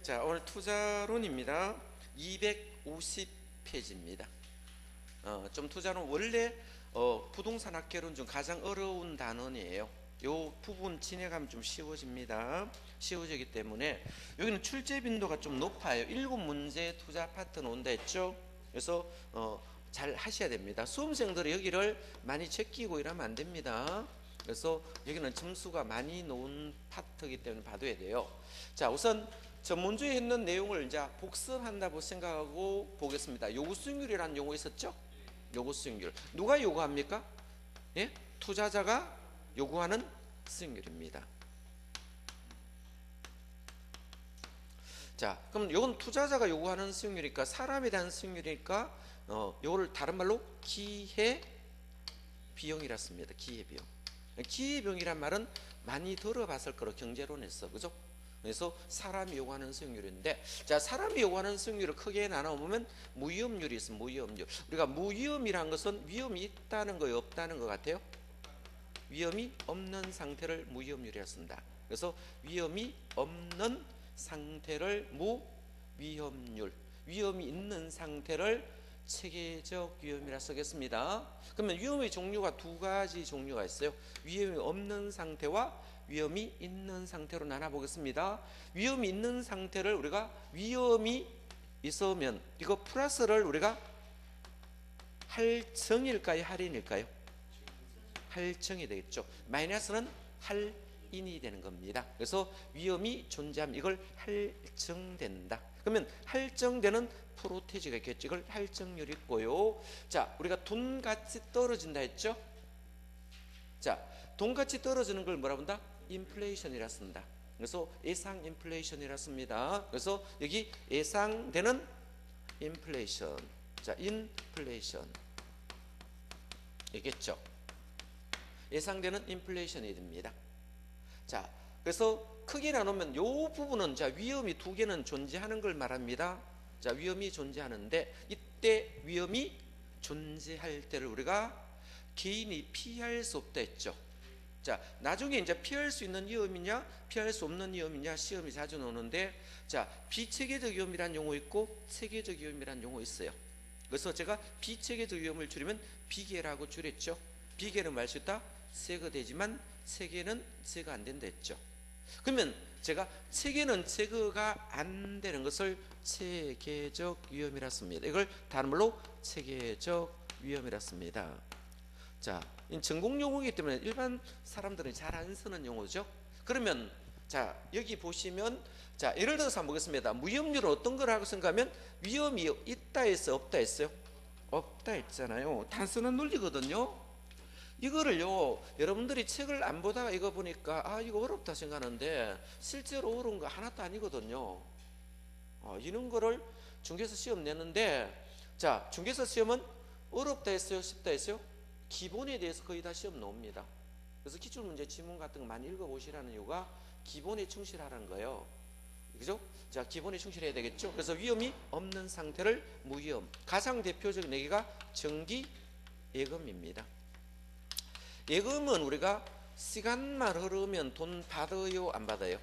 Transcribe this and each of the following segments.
자, 오늘 투자론입니다. 250페이지입니다. 좀 투자론 원래 부동산 학개론 중 가장 어려운 단원이에요. 요 부분 진행하면 좀 쉬워지기 때문에 여기는 출제 빈도가 좀 높아요. 7문제 투자 파트는 온다 했죠. 그래서 잘 하셔야 됩니다. 수험생들이 여기를 많이 제끼고 이러면 안 됩니다. 그래서 여기는 점수가 많이 놓은 파트이기 때문에 봐둬야 돼요. 자, 우선 전문주에 했는 내용을 이제 복습한다고 생각하고 보겠습니다. 요구수익률이라는 용어 있었죠? 요구수익률. 누가 요구합니까? 예? 투자자가 요구하는 수익률입니다. 자, 그럼 이건 투자자가 요구하는 수익률이니까, 사람에 대한 수익률이니까 요거를 다른 말로 기회비용이라 씁니다. 기회비용. 기회비용이란 말은 많이 들어봤을 거로 경제론에서, 그죠? 그래서 사람이 요구하는 수익률인데, 자, 사람이 요구하는 수익률을 크게 나눠보면 무위험률이 있습니다. 무위험률. 우리가 무위험이란 것은 위험이 있다는 거예요, 없다는 것 같아요? 위험이 없는 상태를 무위험률이라 씁니다. 그래서 위험이 없는 상태를 무위험률, 위험이 있는 상태를 체계적 위험이라 쓰겠습니다. 그러면 위험의 종류가 두 가지 종류가 있어요. 위험이 없는 상태와 위험이 있는 상태로 나눠 보겠습니다. 위험이 있는 상태를 우리가 위험이 있으면 이거 플러스를 우리가 할증일까요, 할인일까요? 할증이 되겠죠. 마이너스는 할인이 되는 겁니다. 그래서 위험이 존재하면 이걸 할증된다. 그러면 할증되는 프로테지가 있겠죠. 이걸 할증률이 있고요. 자, 우리가 돈가치 떨어진다 했죠. 자, 돈가치 떨어지는 걸 뭐라 본다? 인플레이션이라 쓴다. 그래서 예상 인플레이션이라 씁니다. 그래서 여기 예상되는 인플레이션. 자, 인플레이션 있겠죠. 예상되는 인플레이션이 됩니다. 자, 그래서 크게 나누면 요 부분은, 자, 위험이 두 개는 존재하는 걸 말합니다. 자, 위험이 존재하는데, 이때 위험이 존재할 때를 우리가 개인이 피할 수 없다 했죠. 자, 나중에 이제 피할 수 있는 위험이냐 피할 수 없는 위험이냐 시험이 자주 나오는데, 자, 비체계적 위험이란 용어 있고 체계적 위험이란 용어 있어요. 그래서 제가 비체계적 위험을 줄이면 비계라고 줄였죠. 비계는 말 수 있다, 제거되지만 체계는 제거 안 된다 했죠. 그러면 제가 체계는 제거가 안 되는 것을 체계적 위험이라 씁니다. 이걸 다른 말로 체계적 위험이라 씁니다. 자, 전공 용어이기 때문에 일반 사람들은 잘 안 쓰는 용어죠. 그러면 자, 여기 보시면, 자, 예를 들어서 한번 보겠습니다. 무위험률은 어떤 거라고 생각하면 위험이 있다 했어요, 없다 했어요? 없다 했잖아요. 단순한 논리거든요. 이거를요, 여러분들이 책을 안 보다가 이거 보니까 이거 어렵다 생각하는데 실제로 어려운 거 하나도 아니거든요. 이런 거를 중개사 시험 내는데, 자, 중개사 시험은 어렵다 했어요, 쉽다 했어요? 기본에 대해서 거의 다 시험 나옵니다. 그래서 기출문제 지문 같은 거 많이 읽어보시라는 이유가 기본에 충실하라는 거예요. 그죠? 자, 기본에 충실해야 되겠죠? 그래서 위험이 없는 상태를 무위험. 가장 대표적인 얘기가 정기 예금입니다. 예금은 우리가 시간만 흐르면 돈 받아요, 안 받아요?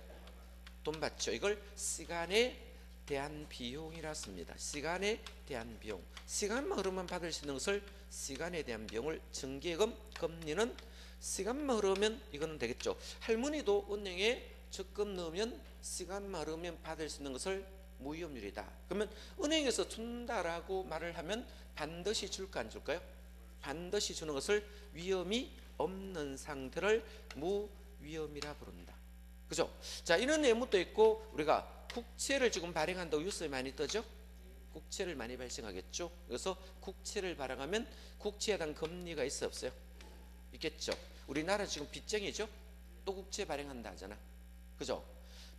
돈 받죠. 이걸 시간에 대한 비용이라 씁니다. 시간에 대한 비용. 시간만 흐르면 받을 수 있는 것을 시간에 대한 비용을 정기예금, 금리는 시간만 흐르면 이거는 되겠죠. 할머니도 은행에 적금 넣으면 시간만 흐르면 받을 수 있는 것을 무위험률이다. 그러면 은행에서 준다라고 말을 하면 반드시 줄까 안 줄까요? 반드시 주는 것을 위험이 없는 상태를 무위험이라 부른다. 그죠? 자, 이런 내용도 있고, 우리가 국채를 지금 발행한다고 뉴스에 많이 뜨죠? 국채를 많이 발생하겠죠? 그래서 국채를 발행하면 국채에 대한 금리가 있어 없어요? 있겠죠? 우리나라 지금 빚쟁이죠? 또 국채 발행한다 하잖아. 그죠?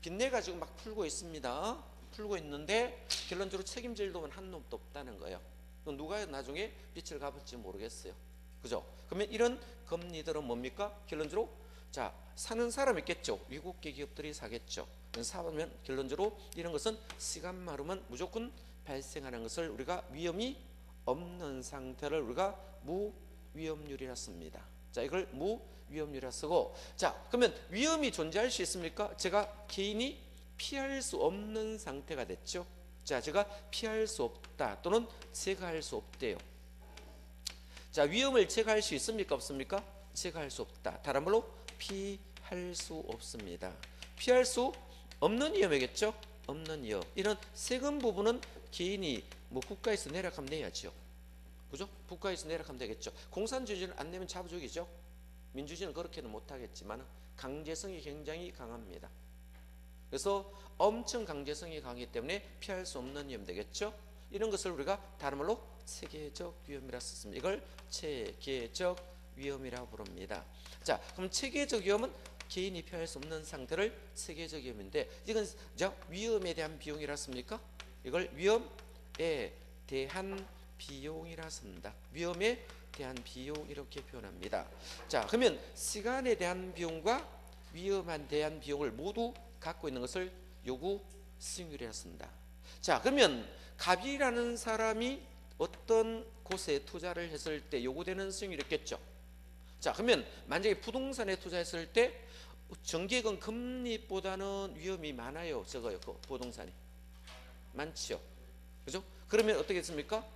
빚내가 지금 막 풀고 있습니다. 풀고 있는데 결론적으로 책임질 놈은 한 놈도 없다는 거예요. 누가 나중에 빚을 갚을지 모르겠어요. 그죠? 그러면 이런 금리들은 뭡니까? 결론적으로, 자, 사는 사람 있겠죠? 외국계 기업들이 사겠죠. 사면 결론적으로 이런 것은 시간만 흐르면 무조건 발생하는 것을 우리가 위험이 없는 상태를 우리가 무위험률이라 씁니다. 자, 이걸 무위험률이라 쓰고, 자, 그러면 위험이 존재할 수 있습니까? 제가 개인이 피할 수 없는 상태가 됐죠. 자, 제가 피할 수 없다 또는 제거할 수 없대요. 자, 위험을 제거할 수 있습니까? 없습니까? 제거할 수 없다. 다른 말로 피할 수 없습니다. 피할 수 없는 위험이겠죠? 없는 위험. 이런 세금 부분은 개인이 뭐 국가에서 내락하면 내야죠. 그죠? 국가에서 내락하면 되겠죠. 공산주의는 안 내면 자부족이죠. 민주주의는 그렇게는 못하겠지만 강제성이 굉장히 강합니다. 그래서 엄청 강제성이 강하기 때문에 피할 수 없는 위험 되겠죠. 이런 것을 우리가 다른 말로 체계적 위험이라 썼습니다. 이걸 체계적 위험이라고 부릅니다. 자, 그럼 체계적 위험은 개인이 피할 수 없는 상태를 체계적 위험인데, 이건 위험에 대한 비용이라 씁니까? 이걸 위험에 대한 비용이라 씁니다. 위험에 대한 비용 이렇게 표현합니다. 자, 그러면 시간에 대한 비용과 위험에 대한 비용을 모두 갖고 있는 것을 요구 수익률이라 씁니다. 자, 그러면 갑이라는 사람이 어떤 곳에 투자를 했을 때 요구되는 수익률이 있겠죠. 자, 그러면 만약에 부동산에 투자했을 때 정기예금 금리보다는 위험이 많아요, 적어요? 그 부동산이 많죠. 그죠? 그러면 어떻게 했습니까?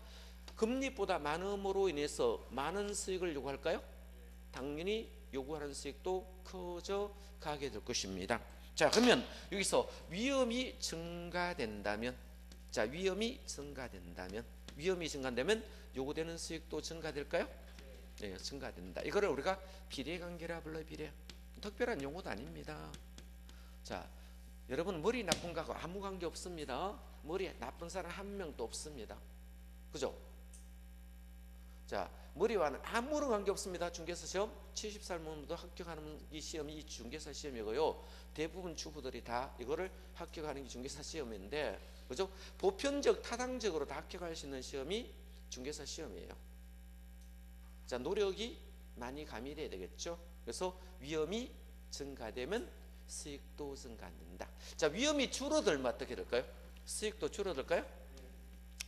금리보다 많음으로 인해서 많은 수익을 요구할까요? 당연히 요구하는 수익도 커져 가게 될 것입니다. 자, 그러면 여기서 위험이 증가된다면, 자, 위험이 증가된다면 요구되는 수익도 증가될까요? 네, 증가된다. 이거를 우리가 비례관계라 불러요. 비례. 특별한 용어도 아닙니다. 자, 여러분 머리 나쁜 거하고 아무 관계 없습니다. 머리 나쁜 사람 한 명도 없습니다. 그죠? 자, 머리와는 아무런 관계 없습니다. 중개사 시험 70살 넘어도 합격하는 이 시험이 이 중개사 시험이고요. 대부분 주부들이 다 이거를 합격하는 게 중개사 시험인데, 그죠? 보편적 타당적으로 다 합격할 수 있는 시험이 중개사 시험이에요. 자, 노력이 많이 가미돼야 되겠죠. 그래서 위험이 증가되면 수익도 증가한다. 자, 위험이 줄어들면 어떻게 될까요? 수익도 줄어들까요?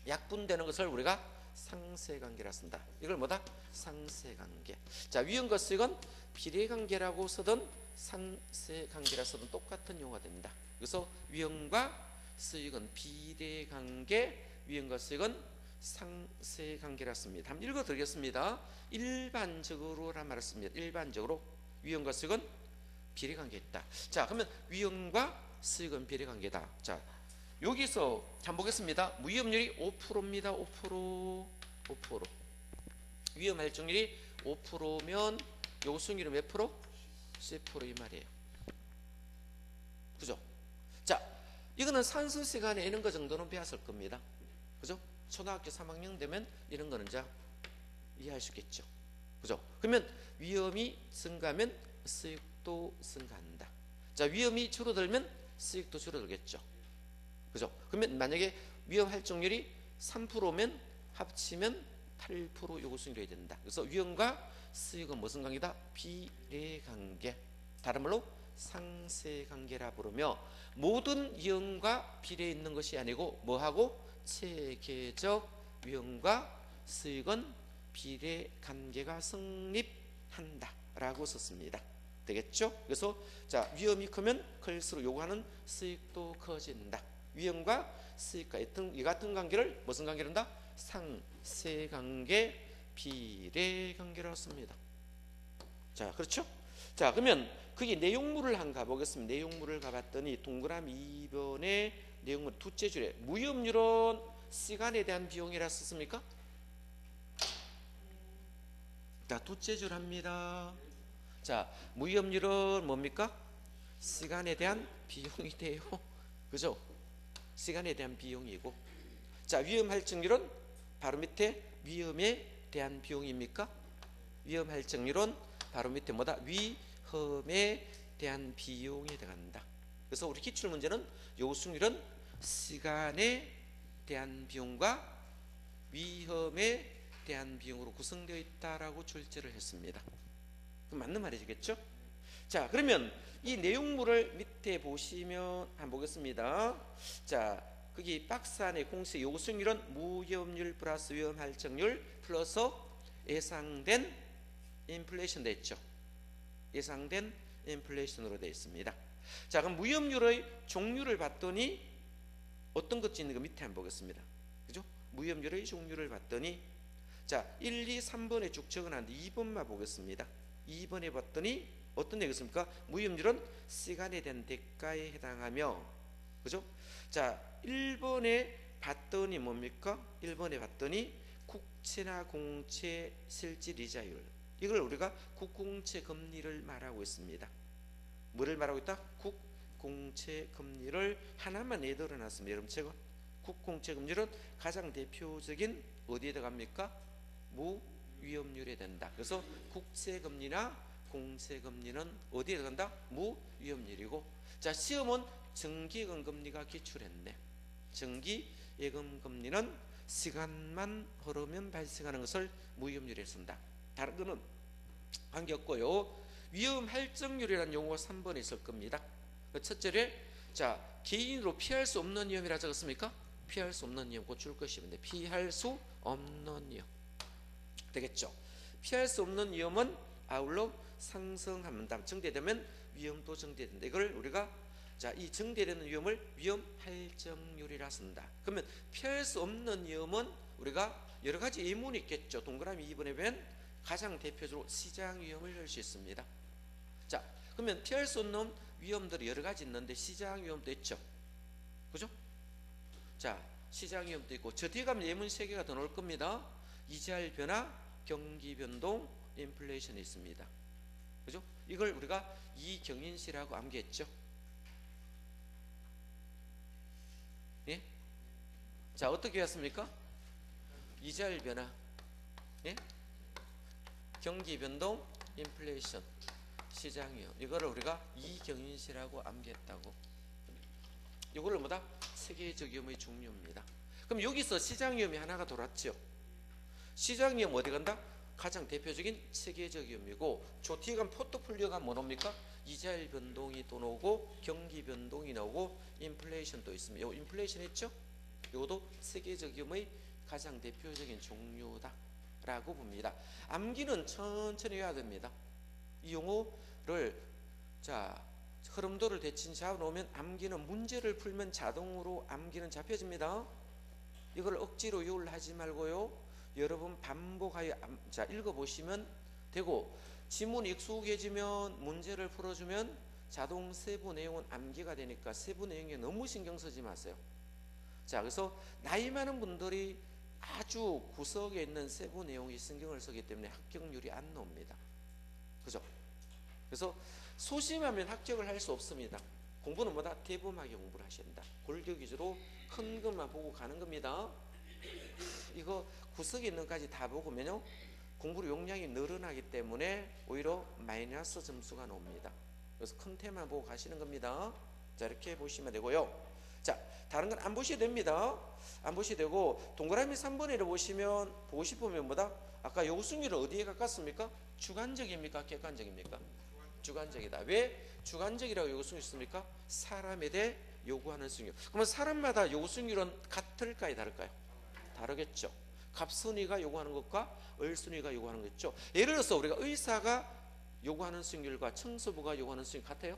약분되는 것을 우리가 상쇄관계라 쓴다. 이걸 뭐다? 상쇄관계. 자, 위험과 수익은 비례관계라고 쓰든 상쇄관계라 쓰든 똑같은 용어가 됩니다. 그래서 위험과 수익은 비례관계, 위험과 수익은 상쇄관계라 씁니다. 한번 읽어드리겠습니다. 일반적으로란 말을 씁니다. 일반적으로 위험과 수익은 비례관계에 있다. 자, 그러면 위험과 수익은 비례관계다. 자, 여기서 한번 보겠습니다. 위험률이 5%입니다. 5%. 위험 할증률이 5%면 요수익률이 몇 프로? 10% 이 말이에요. 그죠? 자, 이거는 산수 시간에 이런 거 정도는 배웠을 겁니다. 그죠? 초등학교 3학년 되면 이런 거는 이제 이해할 수 있겠죠. 그죠? 그러면 위험이 증가하면 수익도 증가한다. 자, 위험이 줄어들면 수익도 줄어들겠죠. 그죠? 그러면 만약에 위험 할증률이 3%면 합치면 8% 요구 수익률이 된다. 그래서 위험과 수익은 무슨 관계다? 비례관계. 다른 말로 상쇄관계라 부르며, 모든 위험과 비례 있는 것이 아니고 뭐하고? 체계적 위험과 수익은 비례관계가 성립한다 라고 썼습니다. 되겠죠? 그래서 자, 위험이 크면 클수록 요구하는 수익도 커진다. 위험과 수익과 이 같은 관계를 무슨 관계로 한다? 상쇄관계, 비례관계라고 씁니다. 자, 그렇죠? 자, 그러면 그게 내용물을 한번 가보겠습니다. 내용물을 가봤더니 동그라미 2번에 내용물 둘째 줄에 무위험률은 시간에 대한 비용이라 썼습니까? 자, 둘째 줄 합니다. 자, 무위험률은 뭡니까? 시간에 대한 비용이 돼요. 그죠? 시간에 대한 비용이고, 자, 위험 할증률은 바로 밑에 위험에 대한 비용입니까? 위험 할증률은 바로 밑에 뭐다? 위험에 대한 비용이 들어간다. 그래서 우리 기출 문제는 요수익률은 시간에 대한 비용과 위험에 대한 비용으로 구성되어 있다라고 출제를 했습니다. 그럼 맞는 말이겠죠? 자, 그러면 이 내용물을 밑에 보시면 한번 보겠습니다. 자, 거기 박스 안에 공식 요수익률은 무위험률 플러스 위험 할증률 플러스 예상된 인플레이션 되어 있죠. 예상된 인플레이션으로 되어 있습니다. 자, 그럼 무위험률의 종류를 봤더니 어떤 것이 있는 거 밑에 한번 보겠습니다. 그죠? 무위험률의 종류를 봤더니 자, 1, 2, 3번에 쭉 적어놨는데 2번만 보겠습니다. 2번에 봤더니 어떤 얘기였습니까? 무위험률은 시간에 대한 대가에 해당하며, 그죠? 자, 1번에 봤더니 뭡니까? 1번에 봤더니 국채나 공채 실질 이자율, 이걸 우리가 국공채 금리를 말하고 있습니다. 뭐를 말하고 있다? 국공채 금리를 하나만 내들어 놨습니다. 여러분, 제가 국공채 금리는 가장 대표적인 어디에 들어갑니까? 무위험률에 된다. 그래서 국채금리나 공채금리는 어디에 들어간다? 무위험률이고, 자, 시험은 정기예금금리가 기출했네. 정기예금금리는 시간만 흐르면 발생하는 것을 무위험률에 쓴다. 다른 거는 관계없고요. 위험할증률이라는 용어가 3번에 있을 겁니다. 첫째로 자, 개인으로 피할 수 없는 위험이라 적었습니까? 피할 수 없는 위험 고칠 것이면 피할 수 없는 위험 되겠죠. 피할 수 없는 위험은 아울러 상승한다. 정대되면 위험도 정대된다. 이걸 우리가 자, 이 정대되는 위험을 위험할증률이라 쓴다. 그러면 피할 수 없는 위험은 우리가 여러 가지 예문이 있겠죠. 동그라미 2번에 보면 가장 대표적으로 시장 위험을 열 수 있습니다. 자, 그러면 피할 수 없는 위험들이 여러 가지 있는데 시장 위험도 있죠. 그죠? 자, 시장 위험도 있고, 저 뒤에 가면 예문 3개가 더 나올 겁니다. 이자율 변화, 경기 변동, 인플레이션이 있습니다. 그죠? 이걸 우리가 이경인시라고 암기했죠. 예? 자, 어떻게 했습니까? 이자율 변화, 예? 경기 변동, 인플레이션, 시장 위험, 이거를 우리가 이경인시라고 암기했다고. 이거를 뭐다? 세계적 위험의 종류입니다. 그럼 여기서 시장 위험이 하나가 돌았죠. 시장 위험 어디 간다? 가장 대표적인 세계적 위험이고, 저 뒤에 가면 포트폴리오가 뭐 나옵니까? 이자율 변동이 또 나오고, 경기 변동이 나오고, 인플레이션 또 있습니다. 요 인플레이션 있죠? 요것도 세계적 위험의 가장 대표적인 종류다 라고 봅니다. 암기는 천천히 해야 됩니다. 이 용어를 자, 흐름도를 대칭 잡아놓으면 암기는 문제를 풀면 자동으로 암기는 잡혀집니다. 이걸 억지로 요울하지 말고요, 여러분 반복하여 자, 읽어보시면 되고, 지문 익숙해지면 문제를 풀어주면 자동 세부 내용은 암기가 되니까 세부 내용에 너무 신경 쓰지 마세요. 자, 그래서 나이 많은 분들이 아주 구석에 있는 세부 내용이 신경을 쓰기 때문에 합격률이 안 나옵니다. 그죠? 그래서 소심하면 합격을 할 수 없습니다. 공부는 뭐다? 대범하게 공부를 하셔야 된다. 골격 위주로 큰 것만 보고 가는 겁니다. 이거 구석에 있는 것까지 다 보면요, 공부 용량이 늘어나기 때문에 오히려 마이너스 점수가 나옵니다. 그래서 큰 테만 보고 가시는 겁니다. 자, 이렇게 보시면 되고요. 자, 다른 건 안 보셔도 됩니다. 안 보셔도 되고, 동그라미 3번에를 보고 싶으면 뭐다? 아까 요구승률은 어디에 가깝습니까? 주관적입니까? 객관적입니까? 주관적이다. 왜 주관적이라고 요구승률 있습니까? 사람에 대해 요구하는 승률. 그러면 사람마다 요구승률은 같을까요? 다를까요? 다르겠죠. 갑순이가 요구하는 것과 을순이가 요구하는 거겠죠. 예를 들어서 우리가 의사가 요구하는 승률과 청소부가 요구하는 승률 같아요?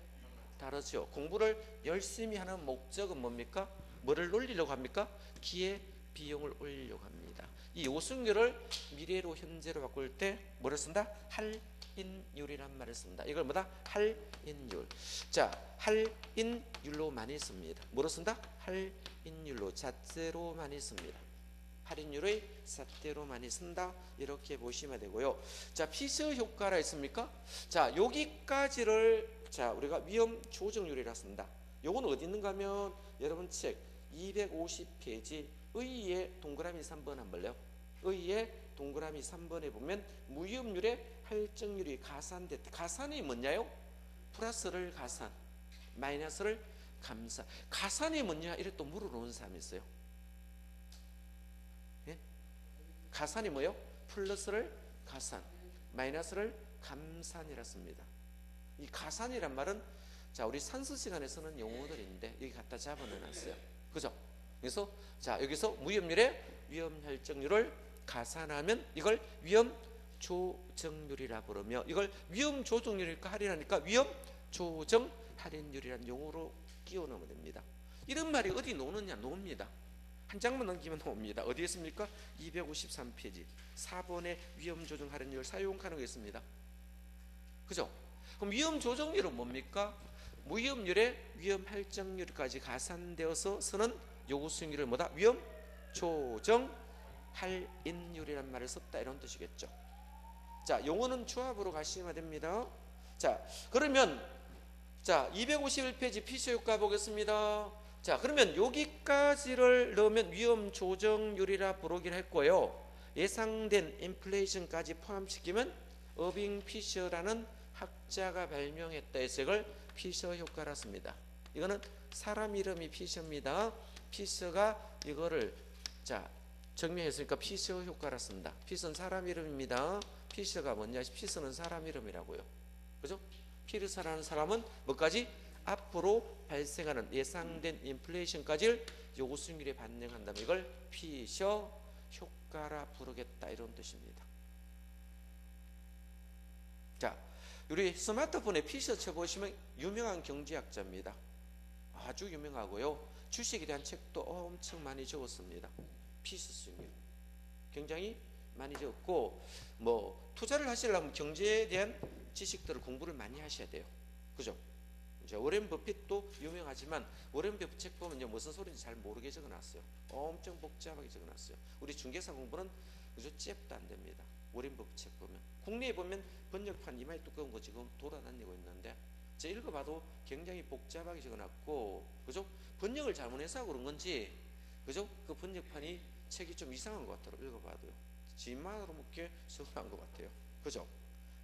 다르죠. 공부를 열심히 하는 목적은 뭡니까? 뭐를 놀리려고 합니까? 기회 비용을 올리려고 합니다. 이 요승률을 미래로 현재로 바꿀 때 뭐를 쓴다? 할인율이란 말을 씁니다. 이걸 뭐다? 할인율. 자, 할인율로 많이 씁니다. 뭐로 쓴다? 할인율로, 잣대로 많이 씁니다. 할인율의 잣대로 많이 쓴다. 이렇게 보시면 되고요. 자, 피서 효과라 있습니까? 자, 여기까지를 자, 우리가 위험 조정률이라 쓴다. 요건 어디 있는가 하면 여러분 책 250페이지 의의 동그라미 3번 한번 볼래요? 의의 동그라미 3번에 보면 무위험률의 할증률이 가산됐다. 가산이 뭐냐요? 플러스를 가산, 마이너스를 감산. 가산이 뭐냐? 이래 또 물어보는 사람이 있어요. 예? 가산이 뭐예요? 플러스를 가산, 마이너스를 감산이라 씁니다. 이 가산이란 말은 자, 우리 산수 시간에 쓰는 용어들인데 여기 갖다 잡아내놨어요. 그죠? 그래서 자, 여기서 무위험률의 위험할증률을 가산하면 이걸 위험조정률이라 부르며, 이걸 위험조정률일까 할인하니까 위험조정률이라 할인율이라는 용어로 끼워 넣으면 됩니다. 이런 말이 어디 나오느냐? 나옵니다. 한 장만 넘기면 나옵니다. 어디에 있습니까? 253페이지 4번의 위험 조정 할인율 사용 가능하게 있습니다. 그죠? 그럼 위험 조정률은 뭡니까? 무위험률에 위험 할정률까지 가산되어서 쓰는 요구 수익률을 뭐다? 위험 조정 할인율이란 말을 썼다, 이런 뜻이겠죠. 자, 용어는 조합으로 가시면 됩니다. 자, 그러면 자 251페이지 피셔 효과 보겠습니다. 자, 그러면 여기까지를 넣으면 위험 조정률이라 부르기로 했고요. 예상된 인플레이션까지 포함시키면 어빙 피셔라는 학자가 발명했다 해서 이걸 피셔 효과라 씁니다. 이거는 사람 이름이 피셔입니다. 피셔가 이거를 자 증명했으니까 피셔 효과라 씁니다. 피셔는 사람 이름입니다. 피셔가 뭐냐? 피셔는 사람 이름이라고요. 그죠? 피르사라는 사람은 뭐까지? 앞으로 발생하는 예상된 인플레이션까지를 요구 수익률에 반영한다면 이걸 피셔 효과라 부르겠다, 이런 뜻입니다. 자, 우리 스마트폰에 피셔 쳐보시면 유명한 경제학자입니다. 아주 유명하고요. 주식에 대한 책도 엄청 많이 적었습니다. 피셔 수익률 굉장히 많이 적었고, 뭐 투자를 하시려면 경제에 대한 지식들을 공부를 많이 하셔야 돼요. 그죠? 이제 워렌 버핏도 유명하지만 워렌 버핏 책 보면 이제 무슨 소리인지 잘 모르게 적어놨어요. 엄청 복잡하게 적어놨어요. 우리 중개사 공부는 그저 잽도 안 됩니다. 워렌 버핏 책 보면 국내에 보면 번역판 이마에 두꺼운 거 지금 돌아다니고 있는데 제가 읽어봐도 굉장히 복잡하게 적어놨고, 그죠? 번역을 잘못해서 그런 건지, 그죠? 그 번역판이 책이 좀 이상한 것 같더라고요. 읽어봐도요. 지만으로 먹게 적어놓은 것 같아요. 그죠?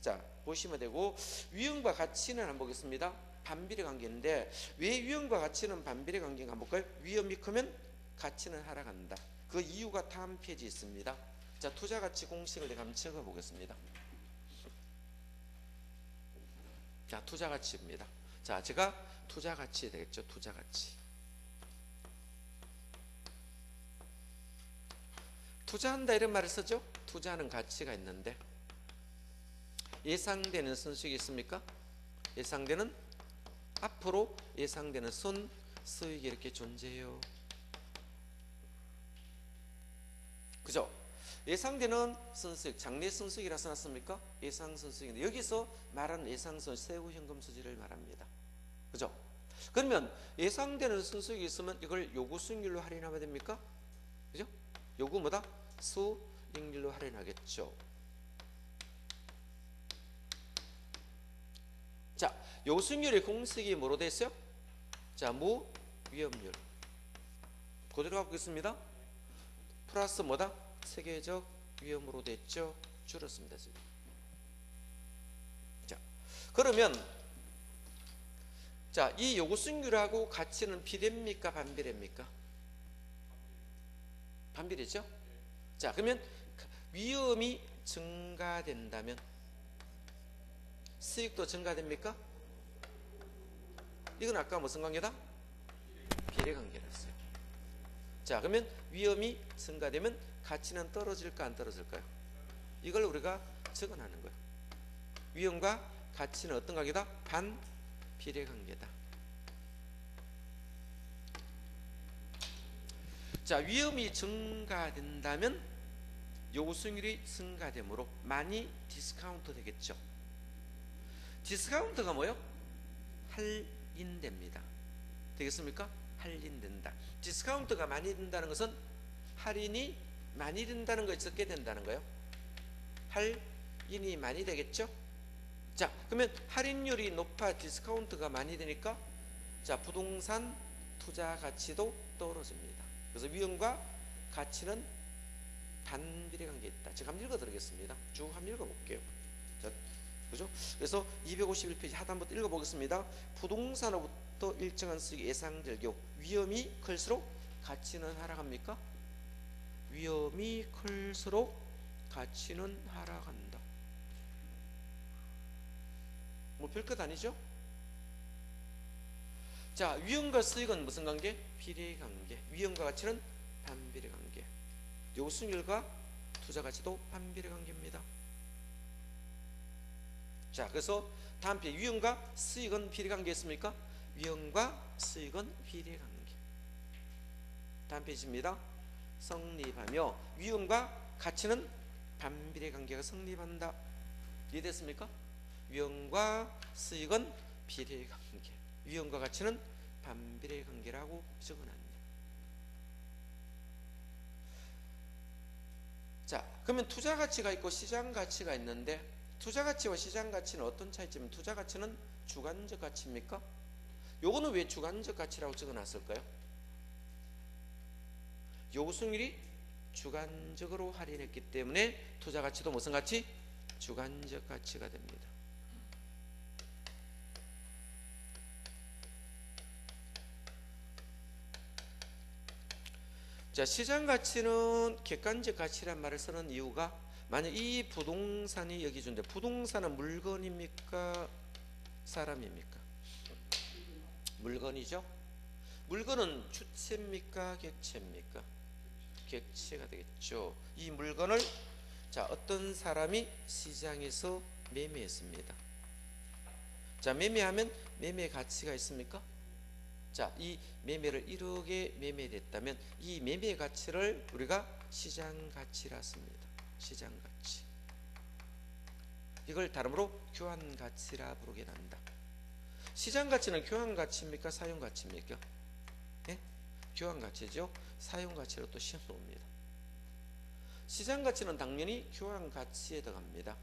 자, 보시면 되고, 위험과 가치는 한번 보겠습니다. 반비례 관계인데 왜 위험과 가치는 반비례 관계인가 한번 볼까요? 위험이 크면 가치는 하락한다. 그 이유가 다음 페이지에 있습니다. 자, 투자가치 공식을 내가 한번 적어 보겠습니다. 자, 투자가치입니다. 자, 제가 투자가치 되겠죠. 투자가치. 투자한다 이런 말을 쓰죠. 투자하는 가치가 있는데 예상되는 손수익이 있습니까? 예상되는 앞으로 예상되는 손수익이 이렇게 존재해요. 그죠? 예상되는 손수익, 장래 손수익이라 써놨습니까? 예상 손수익인데 여기서 말하는 예상 손 세후 현금 수지를 말합니다. 그죠? 그러면 예상되는 손수익이 있으면 이걸 요구 수익률로 할인하면 됩니까? 그죠? 요구 뭐다? 수익률로 할인하겠죠. 자, 요구 수익률의 공식이 뭐로 되어 있어요? 자, 무위험률 그대로 갖고 있습니다. 플러스 뭐다? 세계적 위험으로 됐죠. 줄었습니다 지금. 자, 그러면 자, 이 요구 수익률하고 가치는 비례입니까? 반비례입니까? 반비례죠. 자, 그러면 위험이 증가된다면 수익도 증가됩니까? 이건 아까 무슨 관계다? 비례관계였어요. 자, 그러면 위험이 증가되면 가치는 떨어질까 안 떨어질까요? 이걸 우리가 적어내는 거예요. 위험과 가치는 어떤 관계다? 반비례관계다. 자, 위험이 증가된다면 요구 수익률이 증가되므로 많이 디스카운트 되겠죠. 디스카운트가 뭐예요? 할인됩니다. 되겠습니까? 할인된다. 디스카운트가 많이 된다는 것은 할인이 많이 된다는 거예요? 적게 된다는 거예요? 할인이 많이 되겠죠? 자, 그러면 할인율이 높아 디스카운트가 많이 되니까 자, 부동산 투자 가치도 떨어집니다. 그래서 위험과 가치는 반비례 관계에 있다. 제가 한번 읽어드리겠습니다. 쭉 한번 읽어볼게요. 자, 그죠? 그래서 251페이지 하단부터 읽어보겠습니다. 부동산으로부터 일정한 수익이 예상될 경우 위험이 클수록 가치는 하락합니까? 위험이 클수록 가치는 하락한다. 뭐 별것 아니죠? 자, 위험과 수익은 무슨 관계? 비례 관계. 위험과 가치는 반비례 관계. 요구 수익률과 투자 가치도 반비례 관계입니다. 자, 그래서 다음 페이지. 위험과 수익은 비례관계 있습니까? 위험과 수익은 비례관계. 다음 페이지입니다. 성립하며 위험과 가치는 반비례관계가 성립한다. 이해됐습니까? 위험과 수익은 비례관계, 위험과 가치는 반비례관계라고 적어놨네요. 자, 그러면 투자 가치가 있고 시장 가치가 있는데, 투자 가치와 시장 가치는 어떤 차이점이면, 투자 가치는 주관적 가치입니까? 요거는 왜 주관적 가치라고 적어놨을까요? 요구수익률이 주관적으로 할인했기 때문에 투자 가치도 무슨 가치? 주관적 가치가 됩니다. 자, 시장 가치는 객관적 가치란 말을 쓰는 이유가, 만약 이 부동산이 여기 준대, 부동산은 물건입니까? 사람입니까? 물건이죠. 물건은 주체입니까? 객체입니까? 객체가 되겠죠. 이 물건을 자, 어떤 사람이 시장에서 매매했습니다. 자, 매매하면 매매 가치가 있습니까? 자, 이 매매를 1억에 매매됐다면 이 매매 가치를 우리가 시장 가치라 씁니다. 시장 가치. 이걸 다름으로 교환 가치라 부르게 한다. 시장 가치는 교환 가치입니까? 사용 가치입니까? 예? 교환 가치죠. 사용 가치로 또 시험 나옵니다. 시장 가치는 당연히 교환 가치에 들어갑니다.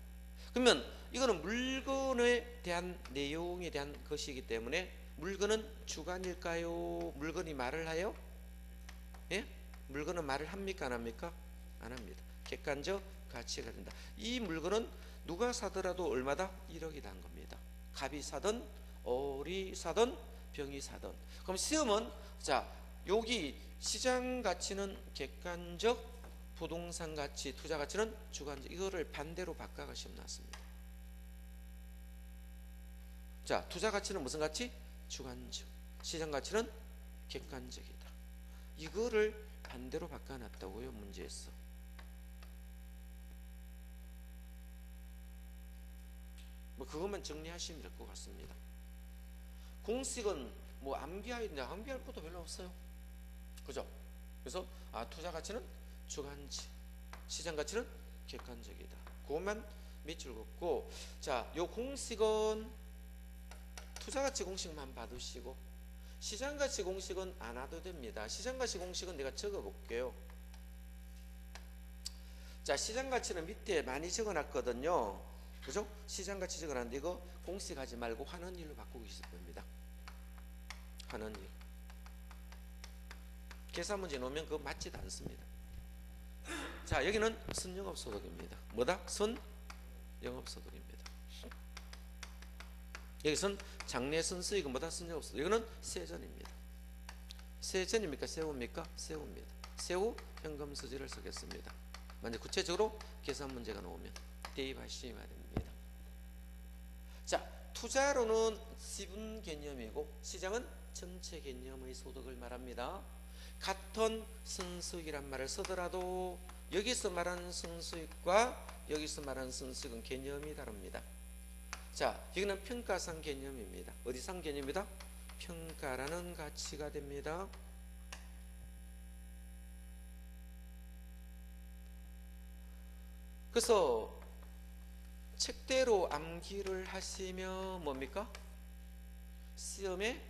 그러면 이거는 물건에 대한 내용에 대한 것이기 때문에, 물건은 주관일까요? 물건이 말을 해요? 예? 물건은 말을 합니까? 안 합니까? 안 합니다. 객관적 가치가 된다. 이 물건은 누가 사더라도 얼마다? 1억이다 한 겁니다. 갑이 사든 오리 사든 병이 사든. 그럼 시험은 자, 여기 시장 가치는 객관적, 부동산 가치, 투자 가치는 주관적, 이거를 반대로 바꿔가 시험 나왔습니다. 자, 투자 가치는 무슨 가치? 주관적. 시장 가치는 객관적이다. 이거를 반대로 바꿔놨다고요, 문제에서. 뭐 그것만 정리하시면 될 것 같습니다. 공식은 뭐 암기하는데 암기할 것도 별로 없어요. 그죠? 그래서 투자 가치는 주관적, 시장 가치는 객관적이다. 그것만 밑줄 긋고, 자, 요 공식은 투자 가치 공식만 받으시고 시장 가치 공식은 안 와도 됩니다. 시장 가치 공식은 내가 적어 볼게요. 자, 시장 가치는 밑에 많이 적어 놨거든요. 그죠? 시장 가치 적어 놨는데 이거 공식 하지 말고 하는 일로 바꾸고 있을 겁니다. 하는 일. 계산 문제 놓으면 그거 맞지도 않습니다. 자, 여기는 선영업소득입니다. 뭐다? 선영업소득입니다. 여기선 장래선수익은 뭐다? 선영업소득. 이거는 세전입니다. 세전입니까? 세후입니까? 세후입니다. 세후 현금 수지를 쓰겠습니다. 만약 구체적으로 계산 문제가 나오면 대입하시면 됩니다. 자, 투자로는 지분 개념이고 시장은 전체 개념의 소득을 말합니다. 같은 선수익이란 말을 쓰더라도 여기서 말하는 선수익과 여기서 말하는 선수익은 개념이 다릅니다. 자, 여기는 평가상 개념입니다. 어디상 개념이다? 평가라는 가치가 됩니다. 그래서 책대로 암기를 하시면 뭡니까? 시험에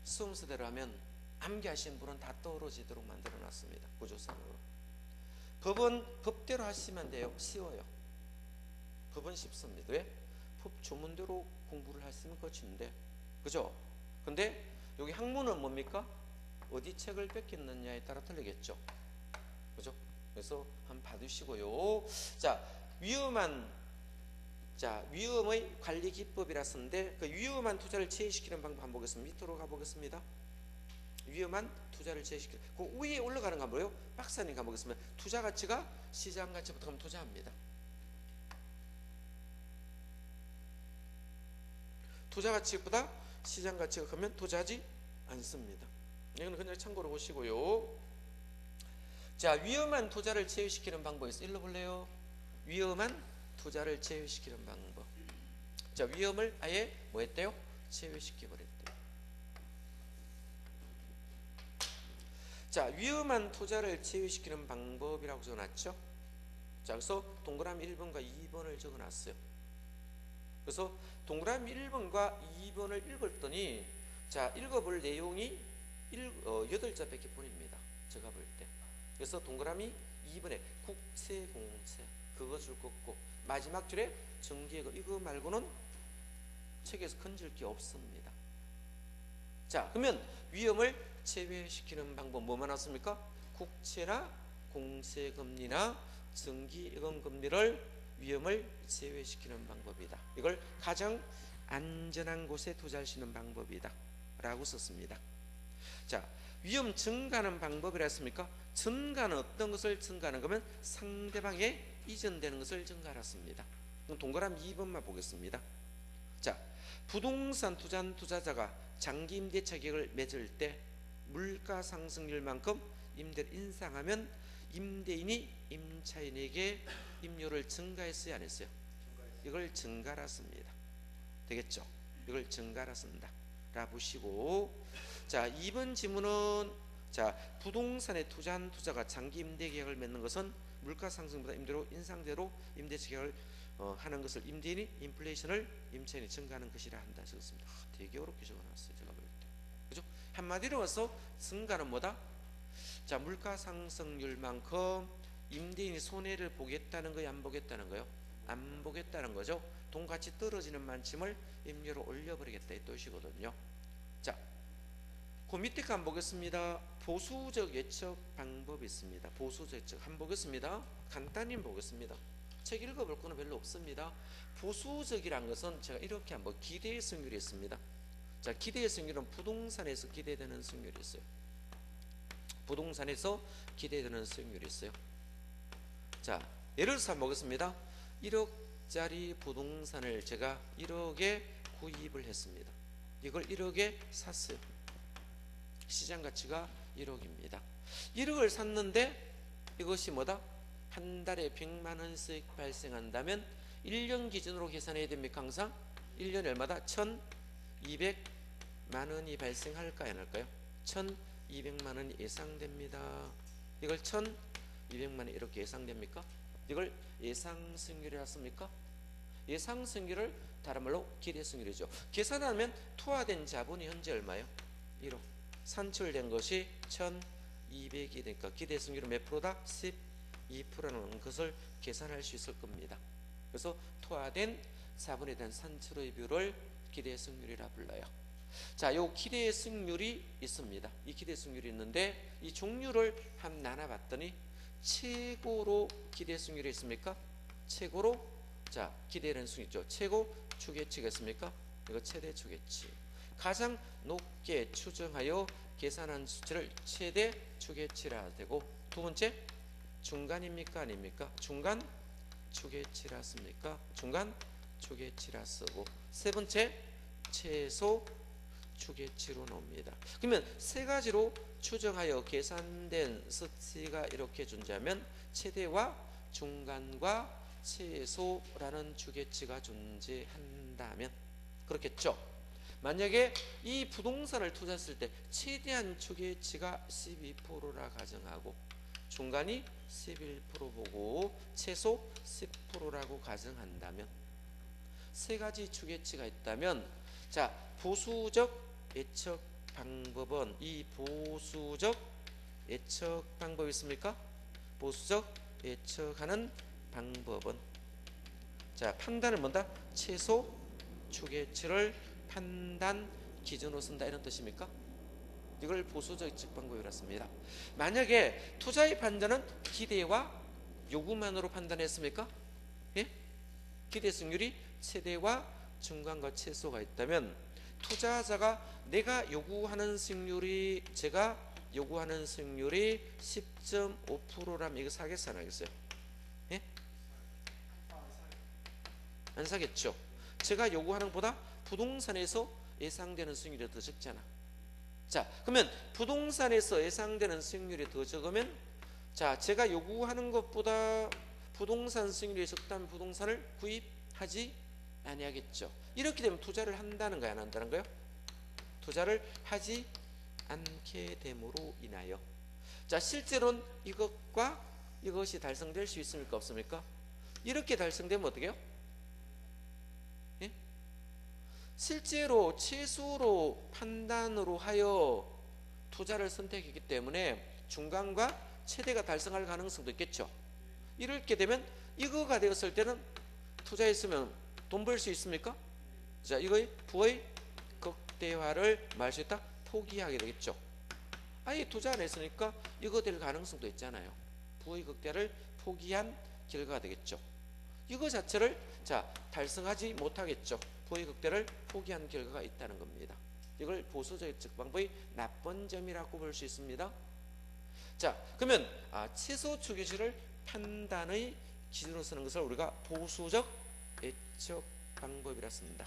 수험서대로 하면 암기하신 분은 다 떨어지도록 만들어 놨습니다. 구조상으로. 법은 법대로 하시면 돼요. 쉬워요. 법은 쉽습니다. 왜? 법 조문대로 공부를 하시면 끝인데, 그죠? 근데 여기 학문은 뭡니까? 어디 책을 뺏겼느냐에 따라 틀리겠죠. 그죠? 그래서 한번 봐두시고요. 자, 위험의 관리 기법이라 쓰는데, 그 위험한 투자를 제외시키는 방법 한번 보겠습니다. 밑으로 가보겠습니다. 위험한 투자를 제외시키는, 그 위에 올라가는 거 뭐예요? 박사님 가보겠습니다. 투자 가치가 시장 가치부터 하면 투자합니다. 투자 가치보다 시장 가치가 크면 투자하지 않습니다. 이건 그냥 참고로 보시고요. 자, 위험한 투자를 제외시키는 방법이 있어요. 읽어볼래요? 위험한 투자를 제외시키는 방법. 자, 위험을 아예 뭐 했대요? 제외시켜 버렸대요. 자, 위험한 투자를 제외시키는 방법이라고 적어놨죠. 자, 그래서 동그라미 1번과 2번을 적어놨어요. 그래서 동그라미 1번과 2번을 읽었더니, 자, 읽어볼 내용이 8자밖에 뿐입니다. 제가 볼 때. 그래서 동그라미 2번에 국채, 공채 그거 줄 거 없고, 마지막 줄에 정기예금 이거 말고는 책에서 건질 게 없습니다. 자, 그러면 위험을 제외시키는 방법 뭐만 왔습니까? 국채나 공채금리나 정기예금금리를 위험을 제외시키는 방법이다. 이걸 가장 안전한 곳에 투자하시는 방법이다 라고 썼습니다. 자, 위험 증가하는 방법이라 했습니까? 증가는 어떤 것을 증가하는 거면 상대방에 이전되는 것을 증가하였습니다. 그럼 동그라미 2번만 보겠습니다. 자, 부동산 투자자가 장기 임대차 계약을 맺을 때 물가 상승률만큼 임대를 인상하면 임대인이 임차인에게 임료를 증가했어요, 안 했어요? 이걸 증가라 씁니다. 되겠죠? 이걸 증가라 쓴다 라 보시고, 자, 2번 지문은, 자, 부동산에 투자한 투자가 장기 임대 계약을 맺는 것은 물가 상승보다 임대료 인상대로 임대차 계약을 하는 것을 임대인이 인플레이션을 임차인이 증가하는 것이라 한다 적었습니다. 되게 어렵게 적어놨어요, 제가 볼 때. 그죠? 한마디로 해서 증가는 뭐다? 자, 물가 상승률만큼 임대인이 손해를 보겠다는 거예요, 안 보겠다는 거예요? 안 보겠다는 거죠. 돈가치 떨어지는 만큼을 임료로 올려버리겠다 이 뜻이거든요. 자, 그 밑에 거 한번 보겠습니다. 보수적 예측 방법이 있습니다. 보수적 예측 한번 보겠습니다. 간단히 보겠습니다. 책 읽어볼 거는 별로 없습니다. 보수적이란 것은 제가 이렇게 한번 기대의 승률이 있습니다. 자, 기대의 승률은 부동산에서 기대되는 승률이 있어요. 부동산에서 기대되는 수익률이 있어요. 자, 예를 들어서 한번 보겠습니다. 1억짜리 부동산을 제가 1억에 구입을 했습니다. 이걸 1억에 샀어요. 시장 가치가 1억입니다. 1억을 샀는데 이것이 뭐다? 한 달에 100만 원 수익 발생한다면 1년 기준으로 계산해야 됩니까? 항상 1년에 얼마다? 1,200만 원이 발생할까요? 안 할까요? 1,200만 원이 예상됩니다. 이걸 1,200만 원 이렇게 예상됩니까? 이걸 예상 승률이라 씁니까? 예상 승률을 다른 말로 기대 승률이죠. 계산하면 투하된 자본이 현재 얼마예요? 1억. 산출된 것이 1,200이 되니까 기대 승률은 몇 프로다? 12%라는 것을 계산할 수 있을 겁니다. 그래서 투하된 자본에 대한 산출의 비율을 기대 승률이라 불러요. 자, 요 기대 승률이 있습니다. 이 기대 승률이 있는데 이 종류를 한 나눠봤더니 최고로 기대 승률이 있습니까? 최고로, 자, 기대는 승률이죠. 최고 추계치겠습니까? 이거 최대 추계치. 가장 높게 추정하여 계산한 수치를 최대 추계치라 되고, 두 번째 중간입니까? 아닙니까? 중간 추계치라 씁니까? 중간 추계치라 쓰고, 세 번째 최소 추계치로 나옵니다. 그러면 세 가지로 추정하여 계산된 수치가 이렇게 존재하면 최대와 중간과 최소라는 추계치가 존재한다면 그렇겠죠. 만약에 이 부동산을 투자했을 때 최대한 추계치가 12%라 가정하고 중간이 11% 보고 최소 10%라고 가정한다면, 세 가지 추계치가 있다면, 자, 보수적 예측 방법은, 이 보수적 예측 방법이 있습니까? 보수적 예측하는 방법은, 자, 판단을 뭐다? 최소 추계치를 판단 기준으로 쓴다 이런 뜻입니까? 이걸 보수적 예측 방법이라 씁니다. 만약에 투자의 판단은 기대와 요구만으로 판단했습니까? 예? 기대 승률이 최대와 중간과 최소가 있다면 투자자가 내가 요구하는 수익률이, 제가 요구하는 수익률이 10.5%라면 이거 사겠어요, 안 하겠어요? 예? 안 사겠죠. 제가 요구하는 것보다 부동산에서 예상되는 수익률이 더 적잖아. 자, 그러면 부동산에서 예상되는 수익률이 더 적으면, 자, 제가 요구하는 것보다 부동산 수익률이 적다면 부동산을 구입하지 아니하겠죠. 이렇게 되면 투자를 한다는 거야, 안 한다는 거요? 투자를 하지 않게 됨으로 인하여. 자, 실제로는 이것과 이것이 달성될 수 있습니까, 없습니까? 이렇게 달성되면 어떻게 해요? 예? 실제로 최소로 판단으로 하여 투자를 선택했기 때문에 중간과 최대가 달성할 가능성도 있겠죠. 이렇게 되면 이거가 되었을 때는 투자했으면 돈 벌 수 있습니까? 자, 이거의 부의 극대화를 말 수 있다? 포기하게 되겠죠. 아예 투자 안 했으니까 이거 될 가능성도 있잖아요. 부의 극대화를 포기한 결과가 되겠죠. 이거 자체를 자 달성하지 못하겠죠. 부의 극대화를 포기한 결과가 있다는 겁니다. 이걸 보수적 예측 방법의 나쁜 점이라고 볼 수 있습니다. 자, 그러면 최소 추계수를 판단의 기준으로 쓰는 것을 우리가 보수적 예측 방법이라 쓴다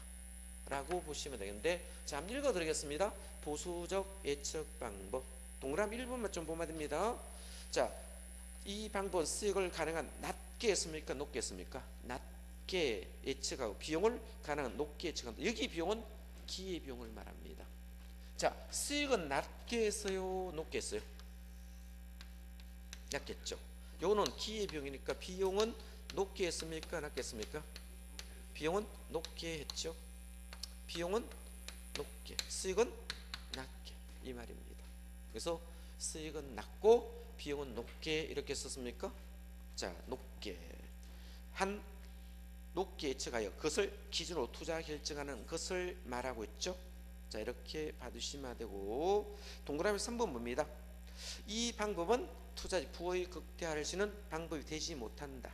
라고 보시면 되겠는데, 자, 한번 읽어드리겠습니다. 보수적 예측 방법. 동그라미 1번만 좀 보면 됩니다. 자, 이 방법은 수익을 가능한 낮게 했습니까, 높게 했습니까? 낮게 예측하고 비용을 가능한 높게 예측한다. 여기 비용은 기회비용을 말합니다. 자, 수익은 낮게 했어요, 높게 했어요? 낮겠죠. 요거는 기회비용이니까 비용은 높게 했습니까, 낮게 했습니까? 비용은 높게 했죠. 비용은 높게, 수익은 낮게, 이 말입니다. 그래서 수익은 낮고 비용은 높게 이렇게 썼습니까? 자, 높게 예측하여 그것을 기준으로 투자 결정하는 것을 말하고 있죠. 자, 이렇게 봐두시면 되고, 동그라미 3번 봅니다. 이 방법은 투자 부의 극대화를 시는 방법이 되지 못한다.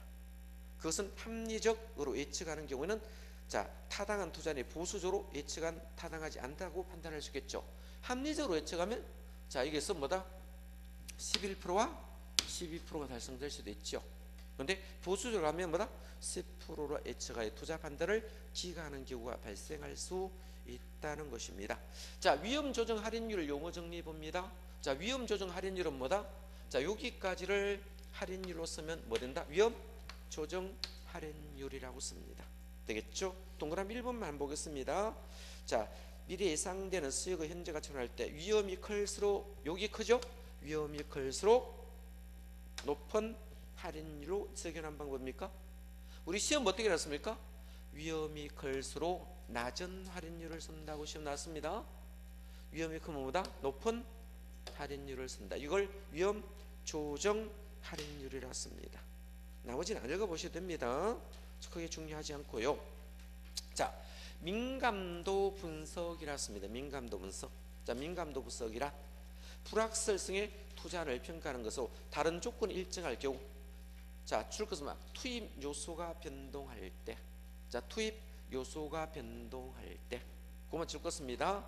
그것은 합리적으로 예측하는 경우에는 자, 타당한 투자는 보수적으로 예측한 타당하지 않다고 판단할 수 있겠죠. 합리적으로 예측하면 자, 이게서 뭐다? 11%와 12%가 달성될 수도 있죠. 그런데 보수적으로 하면 뭐다? 10%로 예측하여 투자 판단을 기각하는 경우가 발생할 수 있다는 것입니다. 자, 위험 조정 할인율 용어 정리해 봅니다. 자, 위험 조정 할인율은 뭐다? 자, 여기까지를 할인율로 쓰면 뭐 된다? 위험 조정 할인율이라고 씁니다. 되겠죠? 동그라미 1번만 보겠습니다. 자, 미래 예상되는 수익의 현재 가치로 할 때 위험이 클수록, 여기 크죠? 위험이 클수록 높은 할인율로 적용한 방법입니까? 우리 시험 어떻게 났습니까? 위험이 클수록 낮은 할인율을 쓴다고 시험 나왔습니다. 위험이 크면 뭐다? 높은 할인율을 쓴다. 이걸 위험 조정 할인율이라 씁니다. 나머지는 안 읽어보셔도 됩니다. 크게 중요하지 않고요. 자, 민감도 분석이라 씁니다. 민감도 분석. 자, 민감도 분석이라 불확실성의 투자를 평가하는 것으로 다른 조건이 일정할 경우, 자, 줄 것은 투입 요소가 변동할 때, 자, 투입 요소가 변동할 때, 그만 줄 것입니다.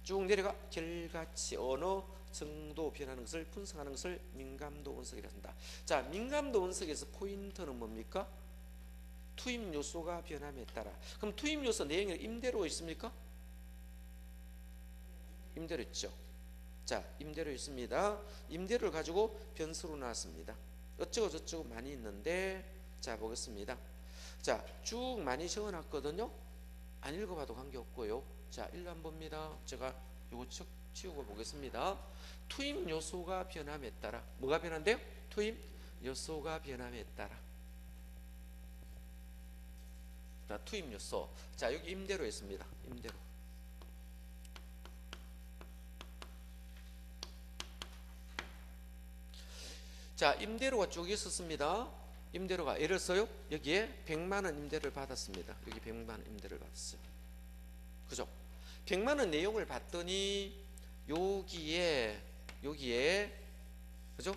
쭉 내려가 결과치 어느 정도 변하는 것을 분석하는 것을 민감도 분석이라 한다. 자, 민감도 분석에서 포인트는 뭡니까? 투입 요소가 변함에 따라. 그럼 투입 요소 내용에 임대료 있습니까? 임대료 있죠. 자, 임대료 있습니다. 임대료를 가지고 변수로 나왔습니다. 어쩌고 저쩌고 많이 있는데, 자, 보겠습니다. 자, 쭉 많이 적어놨거든요. 안 읽어봐도 관계없고요. 자, 1번 봅니다. 제가 요거 치우고 보겠습니다. 투입 요소가 변함에 따라. 뭐가 변한대요? 투입 요소가 변함에 따라. 자, 투입 요소. 자, 여기 임대료 있습니다. 임대료. 자, 임대료가 쭉 있었습니다. 임대료가 예를 들어서요, 여기에 100만 원 임대료를 받았습니다. 여기 100만 원 임대료를 받았어요. 그죠? 100만 원 내용을 봤더니 여기에 그죠?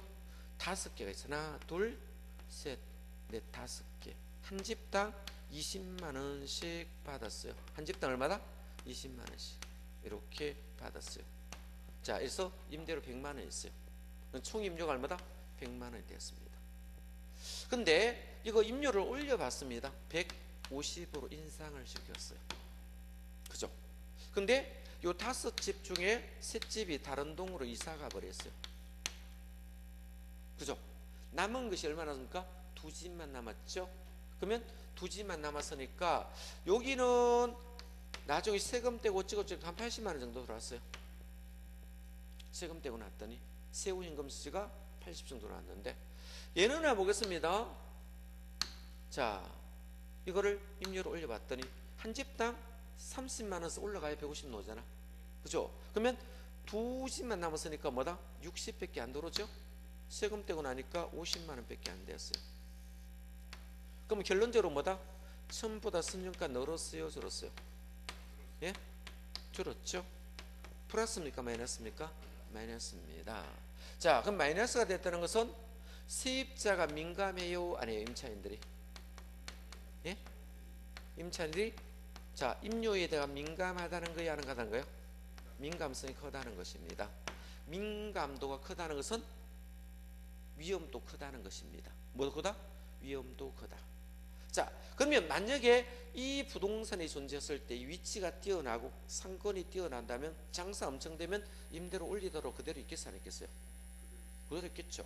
5개가 있어. 하나, 둘, 셋, 넷, 5개. 한 집당 20만 원씩 받았어요. 한 집당 얼마다? 20만 원씩. 이렇게 받았어요. 자, 그래서 임대료 100만 원 있어요. 총 임료가 얼마다? 100만 원이 되었습니다. 근데 이거 임료를 올려봤습니다. 150으로 인상을 시켰어요. 그죠? 근데 요 5집 중에 3집이 다른 동으로 이사가 버렸어요. 그죠? 남은 것이 얼마나 남습니까? 2집만 남았죠? 그러면 두 집만 남았으니까 여기는 나중에 세금 떼고 어찌고저찌 한 80만 원 정도 들어왔어요. 세금 떼고 났더니 세후임금 수지가 80 정도 나왔는데, 얘는 하나 보겠습니다. 자, 이거를 임료로 올려봤더니 한 집당 30만 원씩 올라가야 150 나오잖아. 그죠? 그러면 두 집만 남았으니까 뭐다? 60밖에 안 들어오죠? 세금 떼고 나니까 50만 원밖에 안 됐어요. 그럼 결론적으로 뭐다? 처음보다 선정가 늘었어요, 줄었어요? 예? 줄었죠? 플러스입니까, 마이너스입니까? 마이너스입니다. 자, 그럼 마이너스가 됐다는 것은 세입자가 민감해요, 아니에요? 임차인들이? 예? 임차인들이 자, 임료에 대해 민감하다는 거야, 안 하다는 거예요? 민감성이 크다는 것입니다. 민감도가 크다는 것은 위험도 크다는 것입니다. 뭐도 크다? 위험도 크다. 자, 그러면 만약에 이 부동산이 존재했을 때 위치가 뛰어나고 상권이 뛰어난다면, 장사 엄청 되면 임대료 올리도록 그대로 있겠어요, 안 있겠어요? 그대로 있겠죠.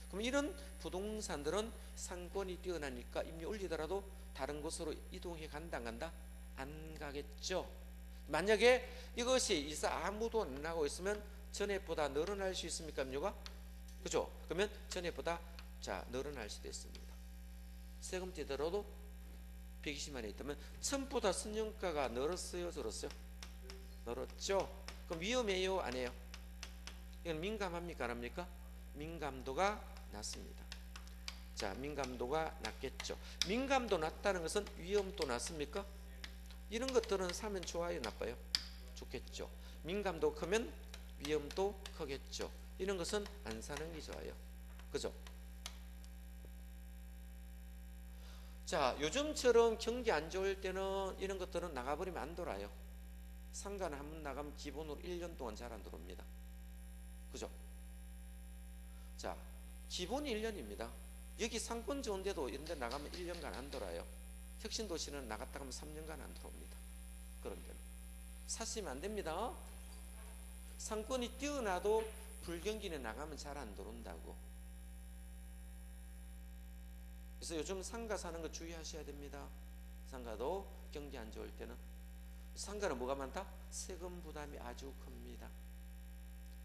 그럼 이런 부동산들은 상권이 뛰어나니까 임대 올리더라도 다른 곳으로 이동해 간다, 안 간다? 안 가겠죠. 만약에 이것이 이사 아무도 안 나고 있으면 전에보다 늘어날 수 있습니까, 임료가? 그죠? 그러면 전에보다 자 늘어날 수도 있습니다. 세금 떼더라도 120만 원 있다면 처음보다 선정가가 늘었어요, 줄었어요? 늘었죠. 그럼 위험해요, 안 해요? 이건 민감합니까, 안 합니까? 민감도가 낮습니다. 자, 민감도가 낮겠죠. 민감도 낮다는 것은 위험도 낮습니까? 이런 것들은 사면 좋아요, 나빠요? 좋겠죠. 민감도 크면 위험도 크겠죠. 이런 것은 안 사는 게 좋아요. 그죠? 자, 요즘처럼 경기 안 좋을 때는 이런 것들은 나가버리면 안 돌아요. 상가는 한번 나가면 기본으로 1년 동안 잘 안 들어옵니다. 그죠? 자, 기본이 1년입니다. 여기 상권 좋은데도 이런 데 나가면 1년간 안 돌아요. 혁신도시는 나갔다 가면 3년간 안 들어옵니다. 그런 데는 사시면 안 됩니다. 상권이 뛰어나도 불경기는 나가면 잘 안 들어온다고. 그래서 요즘 상가 사는 거 주의하셔야 됩니다. 상가도 경기 안 좋을 때는. 상가는 뭐가 많다? 세금 부담이 아주 큽니다.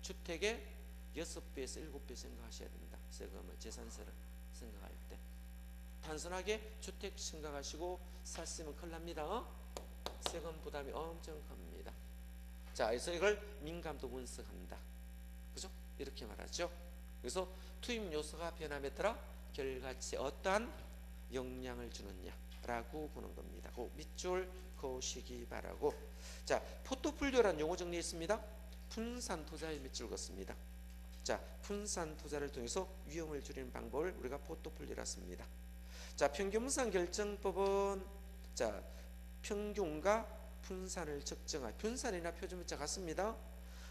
주택의 6배에서 7배 생각하셔야 됩니다. 세금을, 재산세를 생각할 때. 단순하게 주택 생각하시고 샀으면 큰일 납니다. 세금 부담이 엄청 큽니다. 자, 그래서 이걸 민감도 분석한다. 그죠? 이렇게 말하죠. 그래서 투입 요소가 변함에 따라 결과치에 어떠한 영향을 주느냐라고 보는 겁니다. 그 밑줄 그으시기 바라고. 자, 포트폴리오라는 용어 정리했습니다. 분산 투자의 밑줄 긋습니다. 자, 분산 투자를 통해서 위험을 줄이는 방법을 우리가 포트폴리오라 씁니다. 자, 평균분산 결정법은 자, 평균과 분산을 측정할, 분산이나 표준분자 같습니다.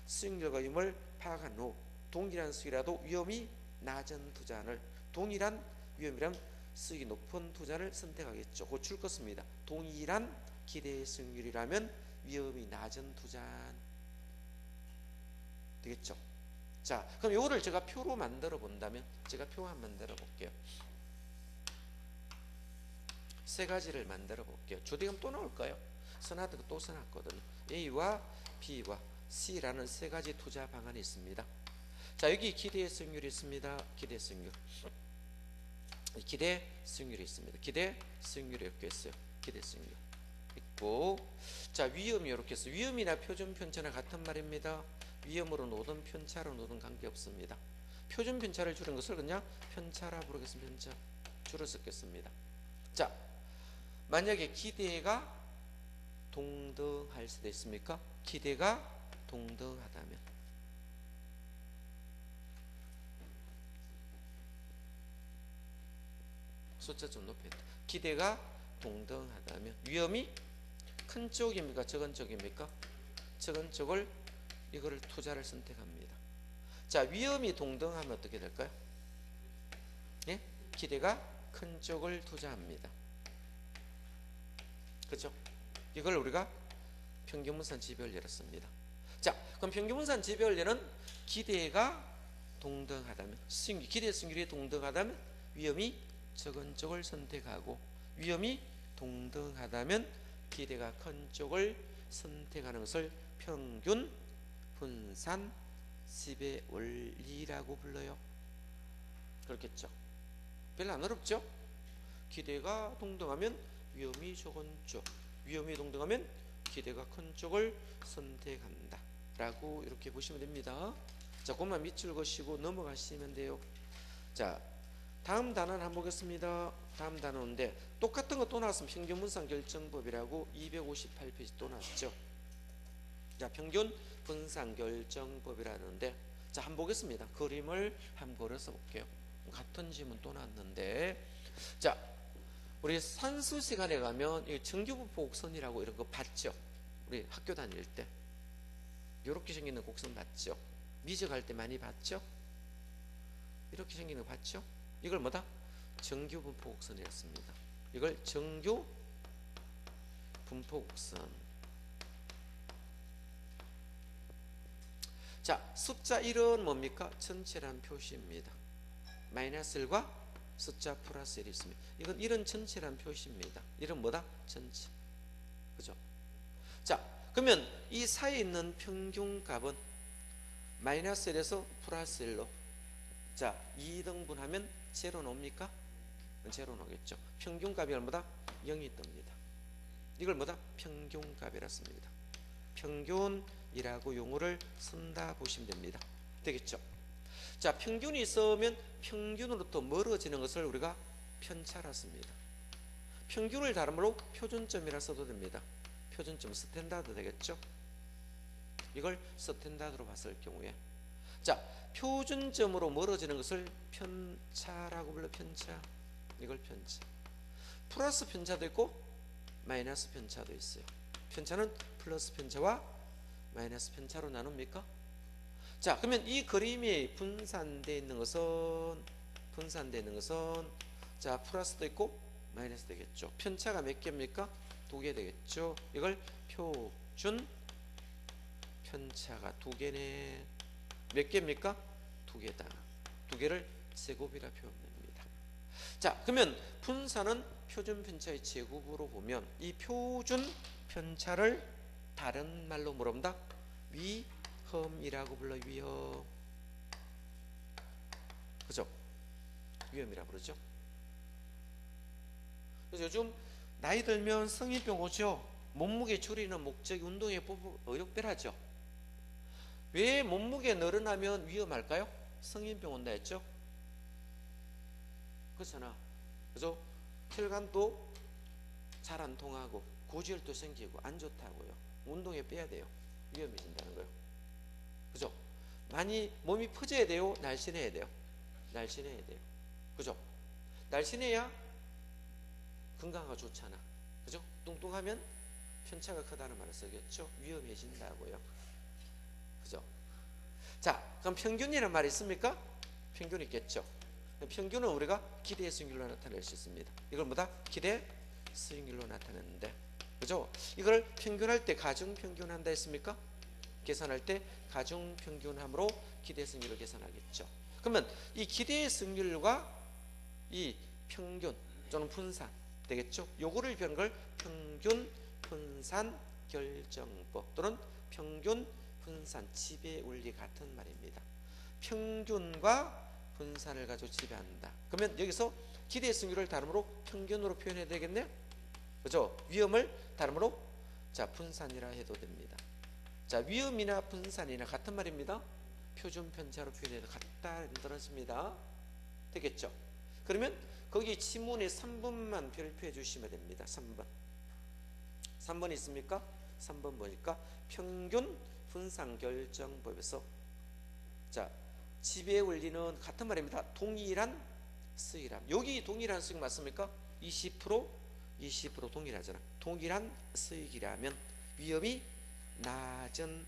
수익률과 위험을 파악한 후 동일한 수익이라도 위험이 낮은 투자를, 동일한 위험이란 수익이 높은 투자를 선택하겠죠. 고출 것입니다. 동일한 기대 수익률이라면 위험이 낮은 투자 되겠죠. 자, 그럼 이거를 제가 표로 만들어 본다면, 제가 표 한번 만들어 볼게요. 세 가지를 만들어 볼게요. 조대금 또 나올까요? 써놨던 거 또 써놨거든요. A와 B와 C라는 세 가지 투자 방안이 있습니다. 자, 여기 기대 수익률이 있습니다. 기대 수익률. 기대 수익률이 있습니다. 기대 수익률이 이렇게 있어요. 기대 수익률 있고, 자, 위험이 이렇게 있어요. 위험이나 표준 편차나 같은 말입니다. 위험으로 놓든 편차로 놓든 관계없습니다. 표준 편차를 줄인 것을 그냥 편차라 부르겠습니다. 편차 줄여 쓰겠습니다. 자, 만약에 기대가 동등할 수도 있습니까? 기대가 동등하다면, 숫자 좀 높였다. 기대가 동등하다면 위험이 큰 쪽입니까? 적은 쪽입니까? 적은 쪽을, 이거를 투자를 선택합니다. 자, 위험이 동등하면 어떻게 될까요? 예? 기대가 큰 쪽을 투자합니다. 그렇죠? 이걸 우리가 평균분산 지배원리로 씁니다. 자, 그럼 평균분산 지배원리는 기대가 동등하다면, 기대 수익률이 동등하다면 위험이 적은 쪽을 선택하고 위험이 동등하다면 기대가 큰 쪽을 선택하는 것을 평균 분산 지배 원리라고 불러요. 그렇겠죠. 별로 안 어렵죠? 기대가 동등하면 위험이 적은 쪽, 위험이 동등하면 기대가 큰 쪽을 선택한다 라고 이렇게 보시면 됩니다. 자, 그것만 밑줄 그시고 넘어가시면 돼요. 자, 다음 단어는 한번 보겠습니다. 다음 단어인데 똑같은 거 또 나왔으면 평균 분산 결정법이라고 258페이지 또 나왔죠. 자, 평균 분산 결정법이라는데, 자, 한번 보겠습니다. 그림을 한번 그려서 볼게요. 같은 질문 또 나왔는데, 자, 우리 산수 시간에 가면 이 정규분포 곡선이라고 이런 거 봤죠? 우리 학교 다닐 때 이렇게 생기는 곡선 봤죠? 미적할 때 많이 봤죠? 이렇게 생기는 거 봤죠? 이걸 뭐다? 정규분포 곡선이었습니다. 이걸 정규분포 곡선. 자, 숫자 1은 뭡니까? 전체라는 표시입니다. 마이너스 1과 숫자 플러스 1이 있습니다. 이건 1은 전체라는 표시입니다. 1은 뭐다? 전체. 그죠? 자, 그러면 이 사이에 있는 평균값은 마이너스 1에서 플러스 1로, 자, 2등분하면 제로 나옵니까? 제로 나오겠죠. 평균값이 얼마다? 0이 뜹니다. 이걸 뭐다? 평균값이라 씁니다. 평균이라고 용어를 쓴다 보시면 됩니다. 되겠죠? 자, 평균이 있으면 평균으로부터 멀어지는 것을 우리가 편차라 씁니다. 평균을 다른 말로 표준점이라 써도 됩니다. 표준점 스탠다드 되겠죠? 이걸 스탠다드로 봤을 경우에, 자, 표준점으로 멀어지는 것을 편차라고 불러. 편차. 이걸 편차. 플러스 편차도 있고 마이너스 편차도 있어요. 편차는 플러스 편차와 마이너스 편차로 나눕니까? 자, 그러면 이 그림이 분산되어 있는 것은 자, 플러스도 있고 마이너스 되겠죠. 편차가 몇 개입니까? 2개 되겠죠. 이걸 표준 편차가 2개네. 몇 개입니까? 2개다. 2개를 제곱이라 표현합니다. 자, 그러면 분산은 표준 편차의 제곱으로 보면 이 표준 편차를 다른 말로 뭐라 한다? 위험이라고 불러. 위험. 그죠? 위험이라고 그러죠. 그래서 요즘 나이 들면 성인병 오죠. 몸무게 줄이는 목적이 운동에 의욕별하죠. 왜 몸무게 늘어나면 위험할까요? 성인병 온다 했죠. 그렇잖아. 그죠? 혈관도 잘 안 통하고 고지혈도 생기고 안 좋다고요. 운동에 빼야 돼요. 위험해진다는 거예요. 그죠? 많이 몸이 퍼져야 돼요? 날씬해야 돼요? 날씬해야 돼요. 그죠? 날씬해야 건강하고 좋잖아. 그죠? 뚱뚱하면 편차가 크다는 말을 쓰겠죠? 위험해진다고요. 그죠? 자, 그럼 평균이라는 말이 있습니까? 평균이 있겠죠. 평균은 우리가 기대 수익률로 나타낼 수 있습니다. 이걸 뭐다? 기대 수익률로 나타내는데, 그죠? 이걸 평균할 때 가중평균 한다 했습니까? 계산할 때 가중평균함으로 기대 수익률을 계산하겠죠. 그러면 이 기대 수익률과 이 평균 또는 분산 되겠죠? 요거를 표현한 걸 평균 분산 결정법 또는 평균 분산 지배 원리 같은 말입니다. 평균과 분산을 가지고 지배한다. 그러면 여기서 기대 수익률을 다름으로 평균으로 표현해야 되겠네요. 그죠? 위험을 다름으로 자, 분산이라 해도 됩니다. 자, 위험이나 분산이나 같은 말입니다. 표준 편차로 표현해도 같다 들었습니다. 되겠죠? 그러면 거기 지문에 3번만 별표해 주시면 됩니다. 3번 있습니까? 3번 보니까 평균 분산 결정법에서, 자, 지배 원리는 같은 말입니다. 동일한 수익이람. 여기 동일한 수익 맞습니까? 20% 동일하잖아. 동일한 수익이라면 위험이 낮은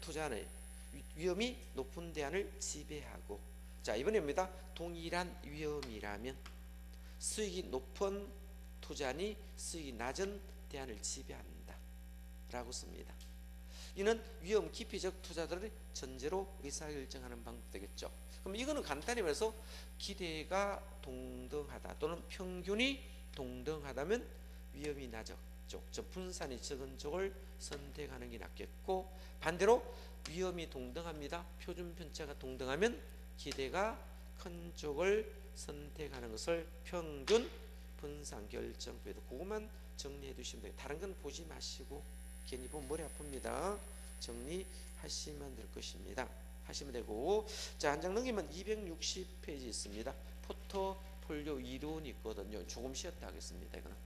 투자는 위험이 높은 대안을 지배하고, 자, 이번에입니다. 동일한 위험이라면 수익이 높은 투자니 수익이 낮은 대안을 지배한다 라고 씁니다. 이는 위험 기피적 투자들의 전제로 의사결정하는 방법 되겠죠. 그럼 이거는 간단히 말해서 기대가 동등하다 또는 평균이 동등하다면 위험이 낮은 쪽, 분산이 적은 쪽을 선택하는 게 낫겠고, 반대로 위험이 동등합니다. 표준 편차가 동등하면 기대가 큰 쪽을 선택하는 것을 평균 분산 결정표에도 그것만 정리해 두시면 돼요. 다른 건 보지 마시고 괜히 보면 머리 아픕니다. 정리하시면 될 것입니다. 하시면 되고, 자, 한 장 넘기면 260페이지 있습니다. 포트폴리오 이론이 있거든요. 조금 쉬었다 하겠습니다. 이거는